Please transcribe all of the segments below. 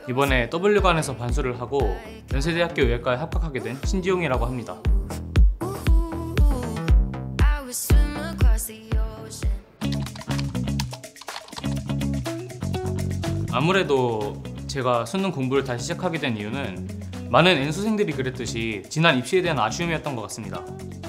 이번에 W관에서 반수를 하고 연세대학교 외과에 합격하게 된 신지용이라고 합니다. 아무래도 제가 수능 공부를 다시 시작하게 된 이유는 많은 N수생들이 그랬듯이 지난 입시에 대한 아쉬움이었던 것 같습니다.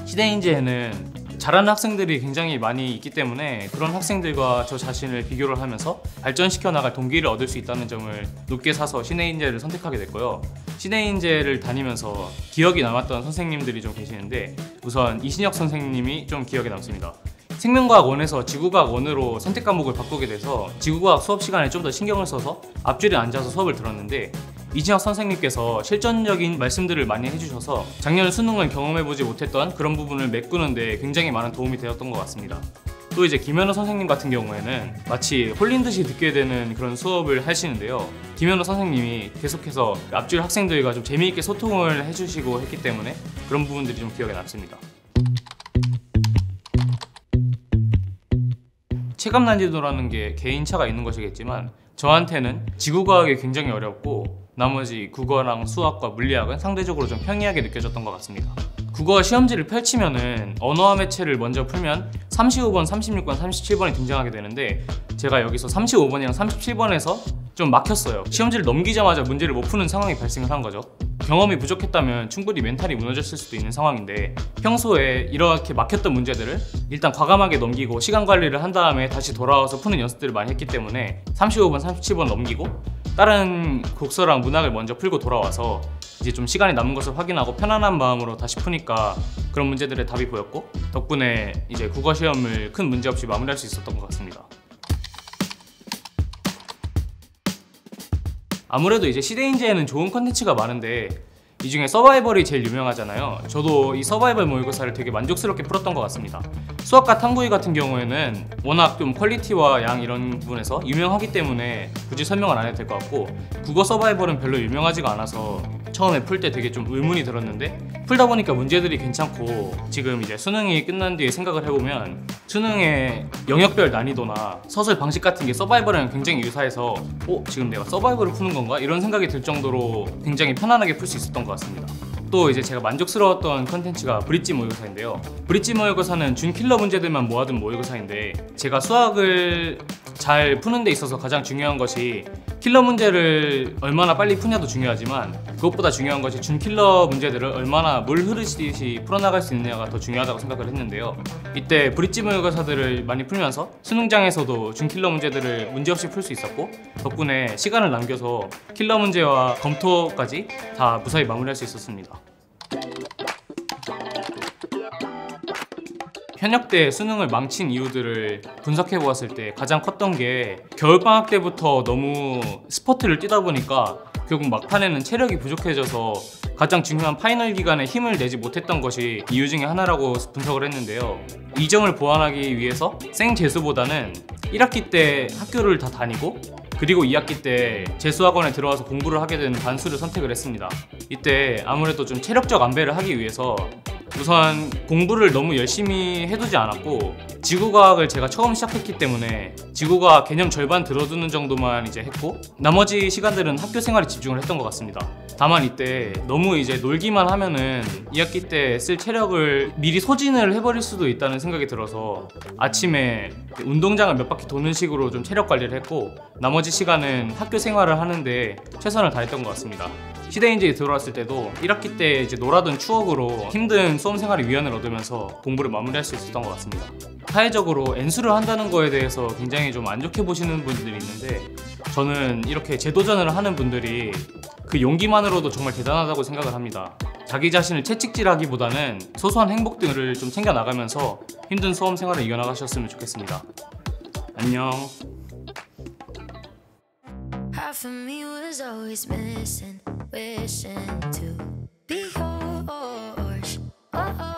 시대인재에는 잘하는 학생들이 굉장히 많이 있기 때문에 그런 학생들과 저 자신을 비교를 하면서 발전시켜 나갈 동기를 얻을 수 있다는 점을 높게 사서 신해인재를 선택하게 됐고요. 신해인재를 다니면서 기억이 남았던 선생님들이 좀 계시는데 우선 이신혁 선생님이 좀 기억에 남습니다. 생명과학 1에서 지구과학 1으로 선택 과목을 바꾸게 돼서 지구과학 수업 시간에 좀 더 신경을 써서 앞줄에 앉아서 수업을 들었는데 이진혁 선생님께서 실전적인 말씀들을 많이 해주셔서 작년 수능을 경험해보지 못했던 그런 부분을 메꾸는데 굉장히 많은 도움이 되었던 것 같습니다. 또 이제 김현우 선생님 같은 경우에는 마치 홀린 듯이 듣게 되는 그런 수업을 하시는데요. 김현우 선생님이 계속해서 앞줄 학생들과 좀 재미있게 소통을 해주시고 했기 때문에 그런 부분들이 좀 기억에 남습니다. 체감 난이도라는 게 개인차가 있는 것이겠지만 저한테는 지구과학이 굉장히 어렵고 나머지 국어랑 수학과 물리학은 상대적으로 좀 평이하게 느껴졌던 것 같습니다. 국어 시험지를 펼치면은 언어와 매체를 먼저 풀면 35번, 36번, 37번이 등장하게 되는데 제가 여기서 35번이랑 37번에서 좀 막혔어요. 시험지를 넘기자마자 문제를 못 푸는 상황이 발생을 한 거죠. 경험이 부족했다면 충분히 멘탈이 무너졌을 수도 있는 상황인데 평소에 이렇게 막혔던 문제들을 일단 과감하게 넘기고 시간 관리를 한 다음에 다시 돌아와서 푸는 연습들을 많이 했기 때문에 35번, 37번 넘기고 다른 국서랑 문학을 먼저 풀고 돌아와서 이제 좀 시간이 남은 것을 확인하고 편안한 마음으로 다시 푸니까 그런 문제들의 답이 보였고 덕분에 이제 국어 시험을 큰 문제 없이 마무리할 수 있었던 것 같습니다. 아무래도 이제 시대인재에는 좋은 컨텐츠가 많은데 이 중에 서바이벌이 제일 유명하잖아요. 저도 이 서바이벌 모의고사를 되게 만족스럽게 풀었던 것 같습니다. 수학과 탐구위 같은 경우에는 워낙 좀 퀄리티와 양 이런 부분에서 유명하기 때문에 굳이 설명을 안 해도 될 것 같고 국어 서바이벌은 별로 유명하지가 않아서 처음에 풀 때 되게 좀 의문이 들었는데 풀다 보니까 문제들이 괜찮고 지금 이제 수능이 끝난 뒤에 생각을 해보면 수능의 영역별 난이도나 서술 방식 같은 게 서바이벌이랑 굉장히 유사해서 지금 내가 서바이벌을 푸는 건가? 이런 생각이 들 정도로 굉장히 편안하게 풀 수 있었던 것 같습니다. 또 이제 제가 만족스러웠던 컨텐츠가 브릿지 모의고사인데요. 브릿지 모의고사는 준킬러 문제들만 모아둔 모의고사인데 제가 수학을 잘 푸는 데 있어서 가장 중요한 것이 킬러 문제를 얼마나 빨리 푸냐도 중요하지만 그것보다 중요한 것이 준킬러 문제들을 얼마나 물 흐르듯이 풀어나갈 수 있느냐가 더 중요하다고 생각을 했는데요. 이때 브릿지 모의고사들을 많이 풀면서 수능장에서도 준킬러 문제들을 문제없이 풀 수 있었고 덕분에 시간을 남겨서 킬러 문제와 검토까지 다 무사히 마무리할 수 있었습니다. 현역 때 수능을 망친 이유들을 분석해 보았을 때 가장 컸던 게 겨울방학 때부터 너무 스퍼트를 뛰다 보니까 결국 막판에는 체력이 부족해져서 가장 중요한 파이널 기간에 힘을 내지 못했던 것이 이유 중에 하나라고 분석을 했는데요. 이 점을 보완하기 위해서 생재수보다는 1학기 때 학교를 다 다니고 그리고 2학기 때 재수학원에 들어와서 공부를 하게 되는 반수를 선택을 했습니다. 이때 아무래도 좀 체력적 안배를 하기 위해서 우선 공부를 너무 열심히 해두지 않았고 지구과학을 제가 처음 시작했기 때문에 지구과학 개념 절반 들어두는 정도만 이제 했고 나머지 시간들은 학교 생활에 집중을 했던 것 같습니다. 다만 이때 너무 이제 놀기만 하면은 2학기 때 쓸 체력을 미리 소진을 해버릴 수도 있다는 생각이 들어서 아침에 운동장을 몇 바퀴 도는 식으로 좀 체력 관리를 했고 나머지 시간은 학교 생활을 하는데 최선을 다했던 것 같습니다. 시대인재에 들어왔을 때도 1학기 때 이제 놀아둔 추억으로 힘든 수험 생활의 위안을 얻으면서 공부를 마무리할 수 있었던 것 같습니다. 사회적으로 N수를 한다는 거에 대해서 굉장히 좀 안 좋게 보시는 분들이 있는데 저는 이렇게 재도전을 하는 분들이 그 용기만으로도 정말 대단하다고 생각을 합니다. 자기 자신을 채찍질하기보다는 소소한 행복들을 좀 챙겨 나가면서 힘든 수험 생활을 이겨나가셨으면 좋겠습니다. 안녕. Half of me was always missing, wishing to be yours. Oh.